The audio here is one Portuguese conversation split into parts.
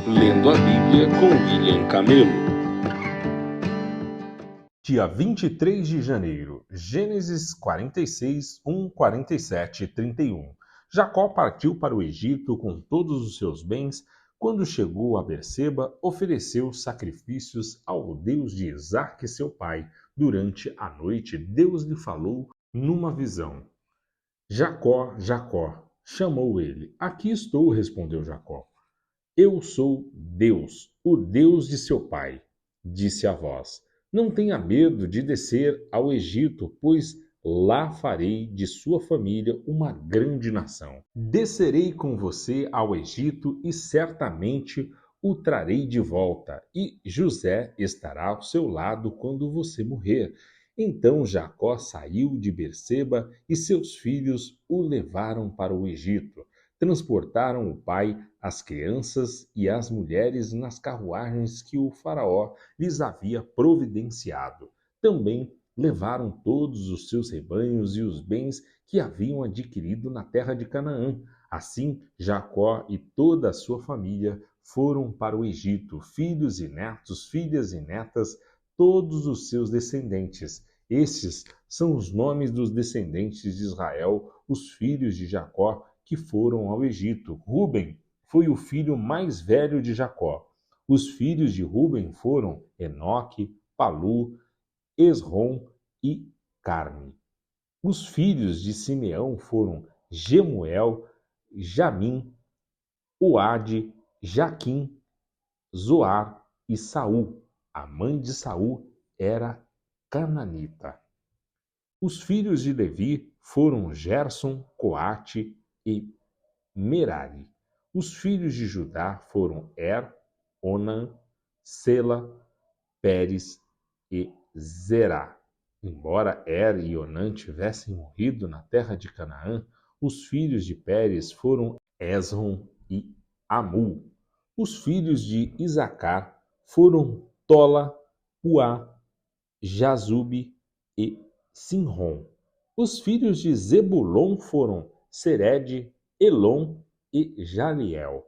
Lendo a Bíblia com William Camelo. Dia 23 de janeiro, Gênesis 46, 1, 47 e 31. Jacó partiu para o Egito com todos os seus bens. Quando chegou a Berseba, ofereceu sacrifícios ao Deus de Isaque, seu pai. Durante a noite, Deus lhe falou numa visão. Jacó, Jacó, chamou ele. Aqui estou, respondeu Jacó. Eu sou Deus, o Deus de seu pai, disse a voz. Não tenha medo de descer ao Egito, pois lá farei de sua família uma grande nação. Descerei com você ao Egito e certamente o trarei de volta, e José estará ao seu lado quando você morrer. Então Jacó saiu de Berseba e seus filhos o levaram para o Egito. Transportaram o pai, as crianças e as mulheres nas carruagens que o faraó lhes havia providenciado. Também levaram todos os seus rebanhos e os bens que haviam adquirido na terra de Canaã. Assim, Jacó e toda a sua família foram para o Egito, filhos e netos, filhas e netas, todos os seus descendentes. Estes são os nomes dos descendentes de Israel, os filhos de Jacó, que foram ao Egito. Ruben foi o filho mais velho de Jacó. Os filhos de Ruben foram Enoque, Palu, Esrom e Carme. Os filhos de Simeão foram Gemuel, Jamim, Oade, Jaquim, Zoar e Saul. A mãe de Saul era cananita. Os filhos de Levi foram Gerson, Coate e Merari. Os filhos de Judá foram Onã, Sela, Pérez e Zerá. Embora e Onã tivessem morrido na terra de Canaã, os filhos de Pérez foram Esrom e Amul. Os filhos de Isacar foram Tola, Puá, Jazube e Sinrom. Os filhos de Zebulon foram Sered, Elon e Jaliel.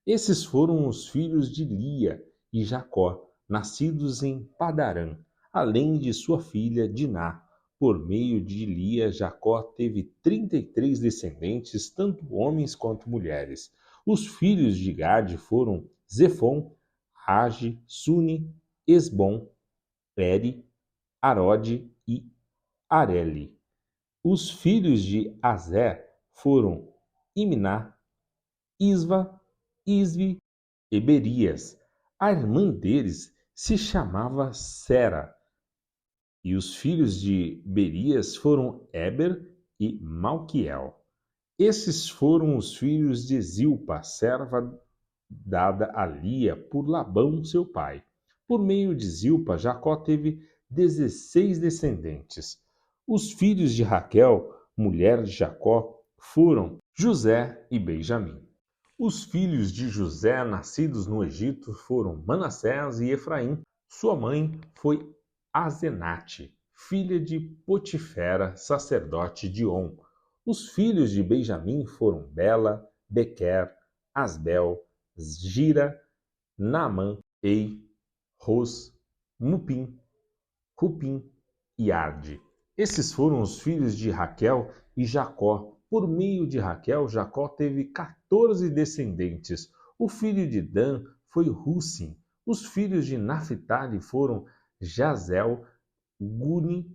Esses foram os filhos de Lia e Jacó, nascidos em Padarã, além de sua filha Diná. Por meio de Lia, Jacó teve 33 descendentes, tanto homens quanto mulheres. Os filhos de Gade foram Zefon, Rage, Suni, Esbom, Peri, Arode e Areli. Os filhos de Azer foram Imná, Isva, Isvi e Berias. A irmã deles se chamava Sera. E os filhos de Berias foram Eber e Malquiel. Esses foram os filhos de Zilpa, serva dada a Lia por Labão, seu pai. Por meio de Zilpa, Jacó teve 16 descendentes. Os filhos de Raquel, mulher de Jacó, foram José e Benjamim. Os filhos de José, nascidos no Egito, foram Manassés e Efraim. Sua mãe foi Azenate, filha de Potifera, sacerdote de On. Os filhos de Benjamim foram Bela, Bequer, Asbel, Gira, Naamã, Ei, Ros, Mupim, Rupim e Arde. Esses foram os filhos de Raquel e Jacó. Por meio de Raquel, Jacó teve 14 descendentes. O filho de Dan foi Russim. Os filhos de Naphtali foram Jazel, Guni,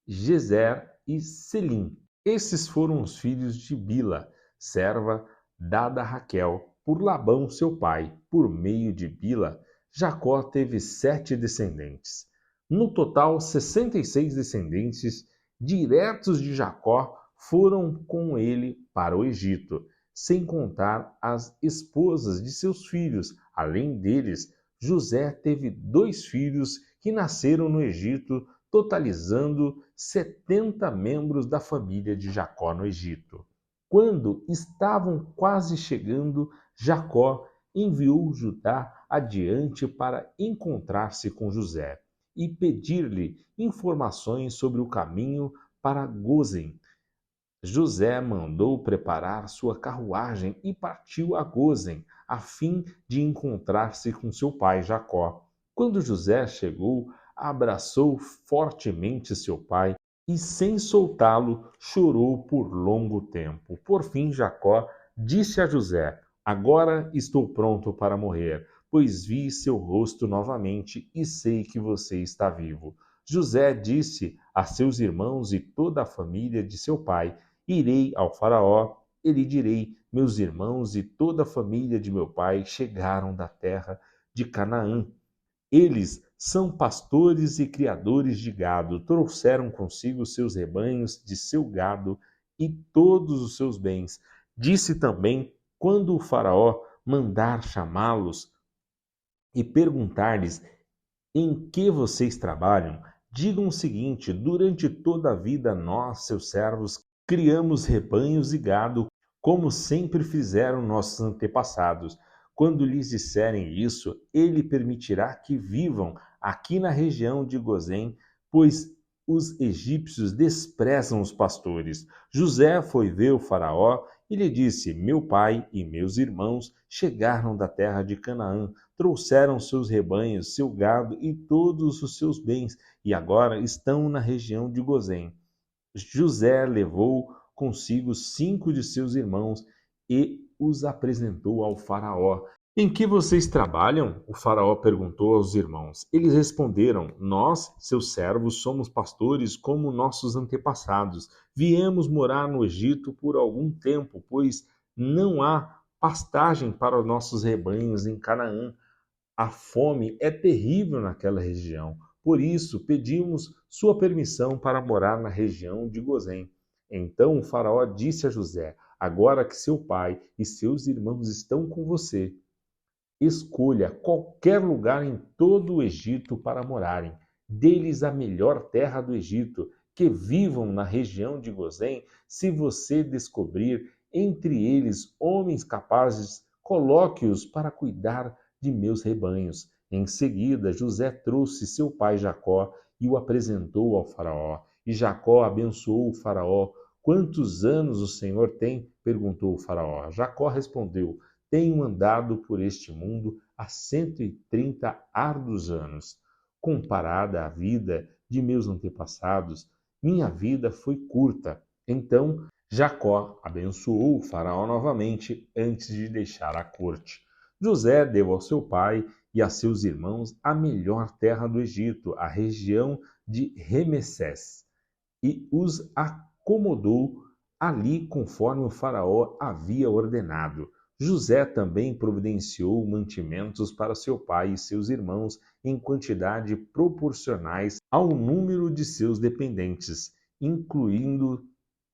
Jezer e Selim. Esses foram os filhos de Bila, serva dada a Raquel por Labão, seu pai. Por meio de Bila, Jacó teve 7 descendentes. No total, 66 descendentes diretos de Jacó foram com ele para o Egito, sem contar as esposas de seus filhos. Além deles, José teve 2 filhos que nasceram no Egito, totalizando 70 membros da família de Jacó no Egito. Quando estavam quase chegando, Jacó enviou Judá adiante para encontrar-se com José e pedir-lhe informações sobre o caminho para Gozem. José mandou preparar sua carruagem e partiu a Gozem, a fim de encontrar-se com seu pai Jacó. Quando José chegou, abraçou fortemente seu pai e, sem soltá-lo, chorou por longo tempo. Por fim, Jacó disse a José: Agora estou pronto para morrer, pois vi seu rosto novamente e sei que você está vivo. José disse a seus irmãos e toda a família de seu pai: Irei ao Faraó e lhe direi: Meus irmãos e toda a família de meu pai chegaram da terra de Canaã. Eles são pastores e criadores de gado, trouxeram consigo seus rebanhos de seu gado e todos os seus bens. Disse também: Quando o Faraó mandar chamá-los e perguntar-lhes em que vocês trabalham, digam o seguinte: durante toda a vida nós, seus servos, criamos rebanhos e gado, como sempre fizeram nossos antepassados. Quando lhes disserem isso, ele permitirá que vivam aqui na região de Gozém, pois os egípcios desprezam os pastores. José foi ver o faraó e lhe disse: Meu pai e meus irmãos chegaram da terra de Canaã, trouxeram seus rebanhos, seu gado e todos os seus bens, e agora estão na região de Gozém. José levou consigo 5 de seus irmãos e os apresentou ao faraó. Em que vocês trabalham? O faraó perguntou aos irmãos. Eles responderam: Nós, seus servos, somos pastores como nossos antepassados. Viemos morar no Egito por algum tempo, pois não há pastagem para os nossos rebanhos em Canaã. A fome é terrível naquela região. Por isso, pedimos sua permissão para morar na região de Gozém. Então o faraó disse a José: Agora que seu pai e seus irmãos estão com você, escolha qualquer lugar em todo o Egito para morarem. Dê-lhes a melhor terra do Egito, que vivam na região de Gozém. Se você descobrir entre eles homens capazes, coloque-os para cuidar de meus rebanhos. Em seguida, José trouxe seu pai Jacó e o apresentou ao faraó. E Jacó abençoou o faraó. Quantos anos o Senhor tem? Perguntou o faraó. Jacó respondeu: Tenho andado por este mundo há 130 árduos anos. Comparada à vida de meus antepassados, minha vida foi curta. Então Jacó abençoou o faraó novamente antes de deixar a corte. José deu ao seu pai e a seus irmãos a melhor terra do Egito, a região de Ramessés, e os acomodou ali conforme o faraó havia ordenado. José também providenciou mantimentos para seu pai e seus irmãos em quantidade proporcionais ao número de seus dependentes, incluindo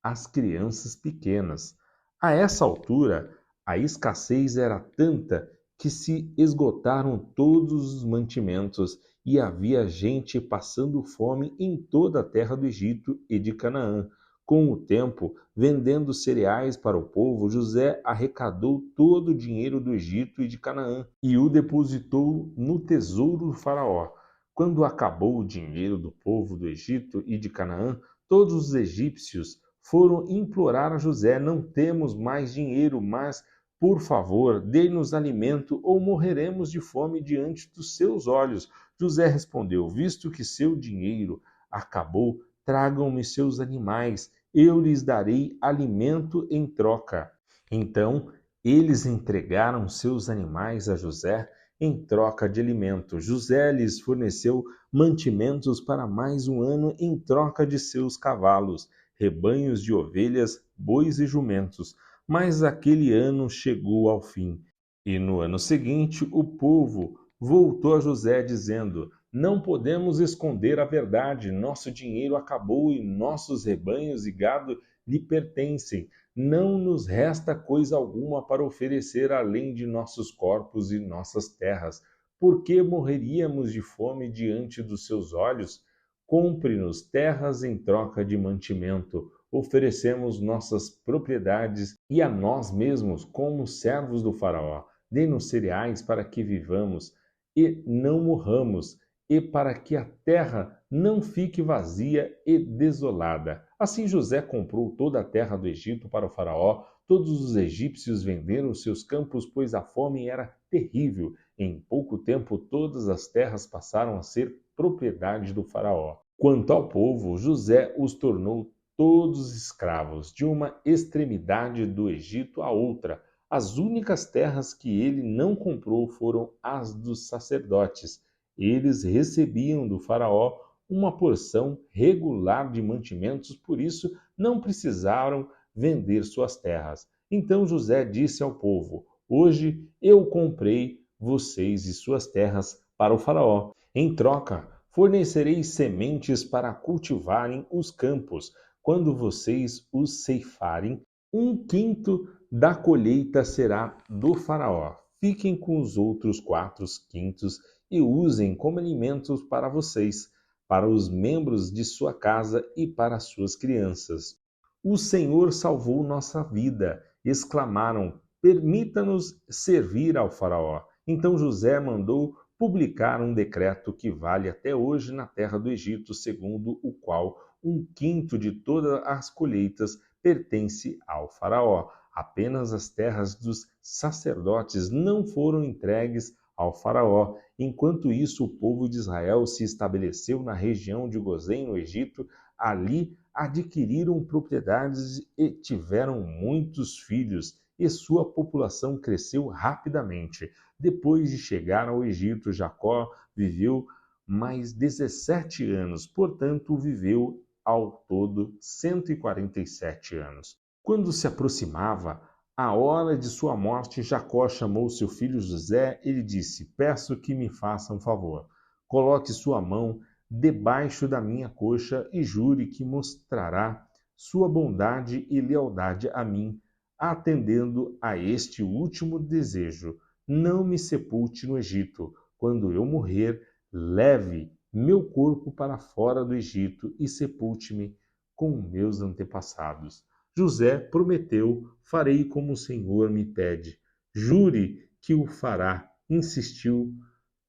as crianças pequenas. A essa altura, a escassez era tanta que se esgotaram todos os mantimentos e havia gente passando fome em toda a terra do Egito e de Canaã. Com o tempo, vendendo cereais para o povo, José arrecadou todo o dinheiro do Egito e de Canaã e o depositou no tesouro do faraó. Quando acabou o dinheiro do povo do Egito e de Canaã, todos os egípcios foram implorar a José: Não temos mais dinheiro, mas por favor, dê-nos alimento ou morreremos de fome diante dos seus olhos. José respondeu: Visto que seu dinheiro acabou, tragam-me seus animais, eu lhes darei alimento em troca. Então eles entregaram seus animais a José em troca de alimento. José lhes forneceu mantimentos para mais um ano em troca de seus cavalos, rebanhos de ovelhas, bois e jumentos. Mas aquele ano chegou ao fim. E no ano seguinte, o povo voltou a José dizendo: Não podemos esconder a verdade. Nosso dinheiro acabou e nossos rebanhos e gado lhe pertencem. Não nos resta coisa alguma para oferecer além de nossos corpos e nossas terras. Por que morreríamos de fome diante dos seus olhos? Compre-nos terras em troca de mantimento. Oferecemos nossas propriedades e a nós mesmos como servos do faraó. Dê-nos cereais para que vivamos e não morramos. e para que a terra não fique vazia e desolada. Assim José comprou toda a terra do Egito para o faraó. Todos os egípcios venderam seus campos, pois a fome era terrível. Em pouco tempo, todas as terras passaram a ser propriedade do faraó. Quanto ao povo, José os tornou todos escravos, de uma extremidade do Egito à outra. As únicas terras que ele não comprou foram as dos sacerdotes. Eles recebiam do faraó uma porção regular de mantimentos, por isso não precisaram vender suas terras. Então José disse ao povo: Hoje eu comprei vocês e suas terras para o faraó. Em troca, fornecerei sementes para cultivarem os campos. Quando vocês os ceifarem, 1/5 da colheita será do faraó. Fiquem com os outros 4/5 e usem como alimentos para vocês, para os membros de sua casa e para suas crianças. O Senhor salvou nossa vida, exclamaram, permita-nos servir ao faraó. Então José mandou publicar um decreto que vale até hoje na terra do Egito, segundo o qual 1/5 de todas as colheitas pertence ao faraó. Apenas as terras dos sacerdotes não foram entregues ao faraó. Enquanto isso, o povo de Israel se estabeleceu na região de Gozém, no Egito. Ali adquiriram propriedades e tiveram muitos filhos, e sua população cresceu rapidamente. Depois de chegar ao Egito, Jacó viveu mais 17 anos, portanto, viveu ao todo 147 anos. Quando se aproximava a hora de sua morte, Jacó chamou seu filho José e lhe disse: Peço que me faça um favor. Coloque sua mão debaixo da minha coxa e jure que mostrará sua bondade e lealdade a mim, atendendo a este último desejo. Não me sepulte no Egito. Quando eu morrer, leve meu corpo para fora do Egito e sepulte-me com meus antepassados. José prometeu: farei como o Senhor me pede. Jure que o fará. Insistiu.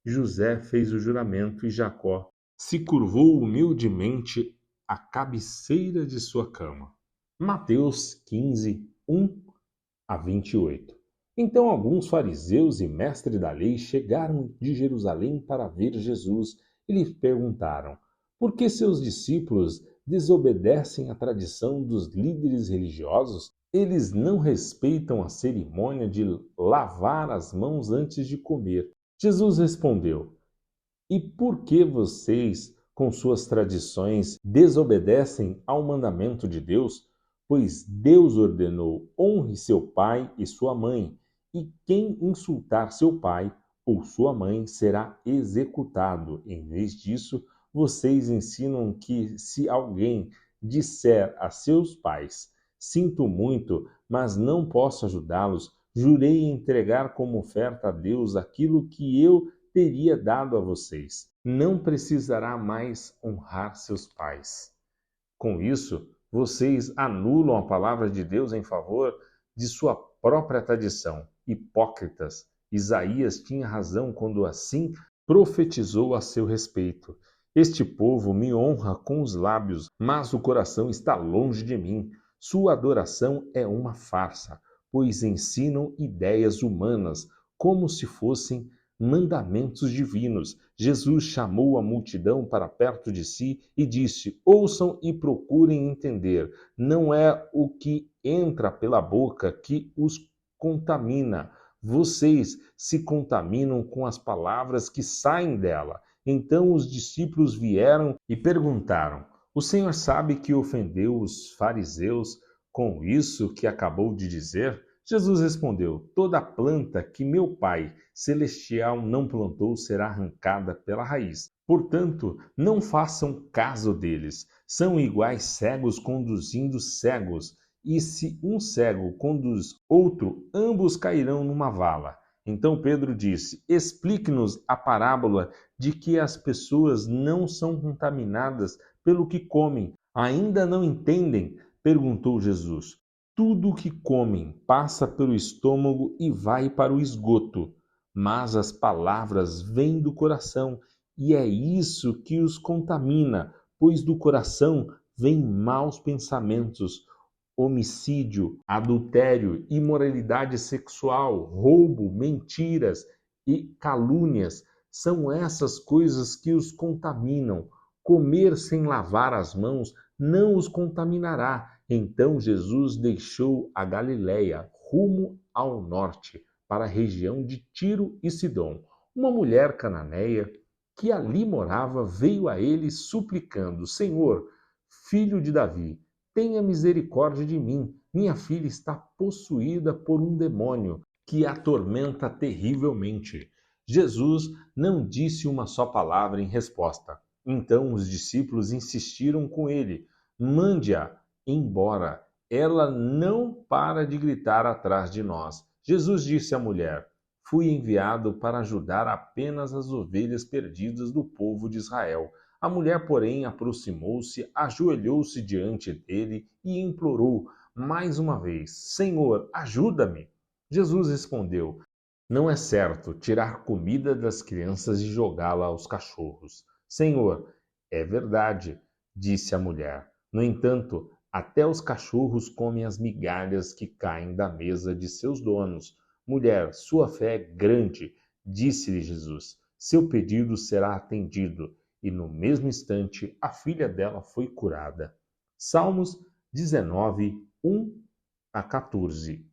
José fez o juramento e Jacó se curvou humildemente à cabeceira de sua cama. Mateus 15, 1-28. Então alguns fariseus e mestres da lei chegaram de Jerusalém para ver Jesus e lhe perguntaram: por que seus discípulos desobedecem à tradição dos líderes religiosos? Eles não respeitam a cerimônia de lavar as mãos antes de comer. Jesus respondeu: e por que vocês, com suas tradições, desobedecem ao mandamento de Deus? Pois Deus ordenou: honre seu pai e sua mãe, e quem insultar seu pai ou sua mãe será executado. Em vez disso, vocês ensinam que se alguém disser a seus pais: sinto muito, mas não posso ajudá-los, jurei entregar como oferta a Deus aquilo que eu teria dado a vocês. Não precisará mais honrar seus pais. Com isso, vocês anulam a palavra de Deus em favor de sua própria tradição. Hipócritas! Isaías tinha razão quando assim profetizou a seu respeito. Este povo me honra com os lábios, mas o coração está longe de mim. Sua adoração é uma farsa, pois ensinam ideias humanas, como se fossem mandamentos divinos. Jesus chamou a multidão para perto de si e disse: ouçam e procurem entender. Não é o que entra pela boca que os contamina. Vocês se contaminam com as palavras que saem dela. Então os discípulos vieram e perguntaram: o Senhor sabe que ofendeu os fariseus com isso que acabou de dizer? Jesus respondeu: toda planta que meu Pai celestial não plantou será arrancada pela raiz. Portanto, não façam caso deles. São iguais cegos conduzindo cegos. E se um cego conduz outro, ambos cairão numa vala. Então Pedro disse: explique-nos a parábola de que as pessoas não são contaminadas pelo que comem. Ainda não entendem? Perguntou Jesus. Tudo o que comem passa pelo estômago e vai para o esgoto, mas as palavras vêm do coração e é isso que os contamina, pois do coração vêm maus pensamentos, homicídio, adultério, imoralidade sexual, roubo, mentiras e calúnias. São essas coisas que os contaminam. Comer sem lavar as mãos não os contaminará. Então Jesus deixou a Galiléia rumo ao norte, para a região de Tiro e Sidom. Uma mulher cananeia que ali morava veio a ele suplicando: Senhor, filho de Davi, tenha misericórdia de mim. Minha filha está possuída por um demônio que a atormenta terrivelmente. Jesus não disse uma só palavra em resposta. Então os discípulos insistiram com ele: mande-a embora. Ela não para de gritar atrás de nós. Jesus disse à mulher: fui enviado para ajudar apenas as ovelhas perdidas do povo de Israel. A mulher, porém, aproximou-se, ajoelhou-se diante dele e implorou mais uma vez: Senhor, ajuda-me. Jesus respondeu: não é certo tirar comida das crianças e jogá-la aos cachorros. Senhor, é verdade, disse a mulher. No entanto, até os cachorros comem as migalhas que caem da mesa de seus donos. Mulher, sua fé é grande, disse-lhe Jesus. Seu pedido será atendido. E no mesmo instante, a filha dela foi curada. Salmos 19, 1 a 14.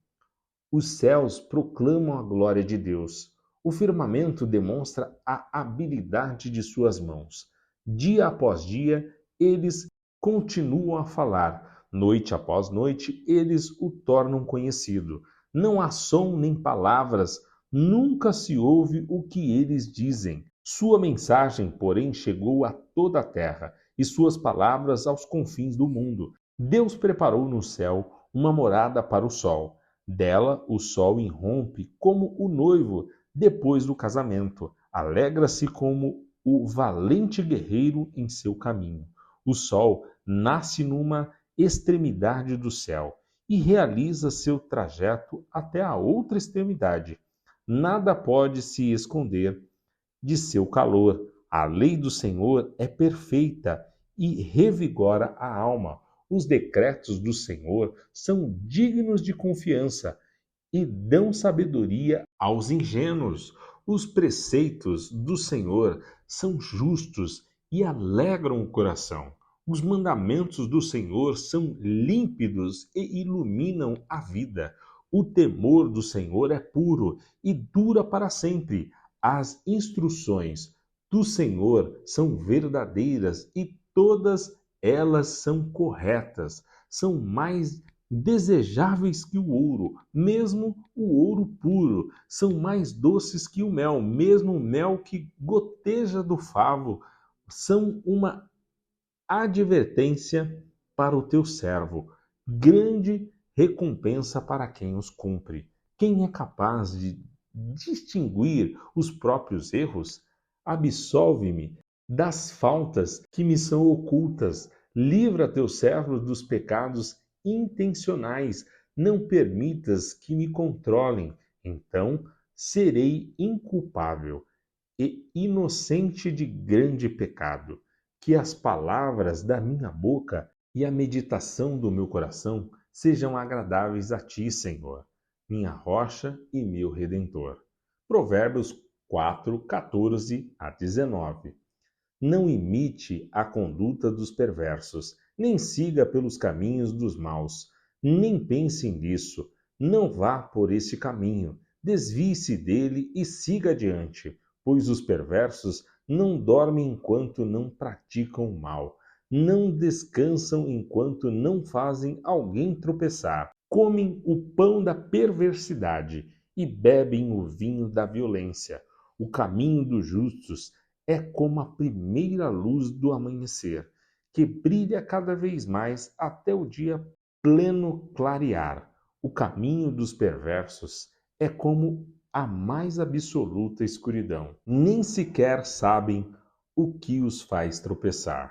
Os céus proclamam a glória de Deus. O firmamento demonstra a habilidade de suas mãos. Dia após dia, eles continuam a falar. Noite após noite, eles o tornam conhecido. Não há som nem palavras, nunca se ouve o que eles dizem. Sua mensagem, porém, chegou a toda a terra e suas palavras aos confins do mundo. Deus preparou no céu uma morada para o sol. Dela, o sol irrompe como o noivo depois do casamento. Alegra-se como o valente guerreiro em seu caminho. O sol nasce numa extremidade do céu e realiza seu trajeto até a outra extremidade. Nada pode se esconder de seu calor. A lei do Senhor é perfeita e revigora a alma. Os decretos do Senhor são dignos de confiança e dão sabedoria aos ingênuos. Os preceitos do Senhor são justos e alegram o coração. Os mandamentos do Senhor são límpidos e iluminam a vida. O temor do Senhor é puro e dura para sempre. As instruções do Senhor são verdadeiras e todas elas são corretas. São mais desejáveis que o ouro, mesmo o ouro puro. São mais doces que o mel, mesmo o mel que goteja do favo. São uma advertência para o teu servo, grande recompensa para quem os cumpre. Quem é capaz de distinguir os próprios erros? Absolve-me das faltas que me são ocultas. Livra teu servo dos pecados intencionais. Não permitas que me controlem. Então serei inculpável e inocente de grande pecado. Que as palavras da minha boca e a meditação do meu coração sejam agradáveis a ti, Senhor, minha rocha e meu redentor. Provérbios 4, 14 a 19. Não imite a conduta dos perversos, nem siga pelos caminhos dos maus, nem pense nisso, não vá por esse caminho, desvie-se dele e siga adiante, pois os perversos não dormem enquanto não praticam o mal, não descansam enquanto não fazem alguém tropeçar, comem o pão da perversidade e bebem o vinho da violência. O caminho dos justos é como a primeira luz do amanhecer, que brilha cada vez mais até o dia pleno clarear. O caminho dos perversos é como a mais absoluta escuridão. Nem sequer sabem o que os faz tropeçar.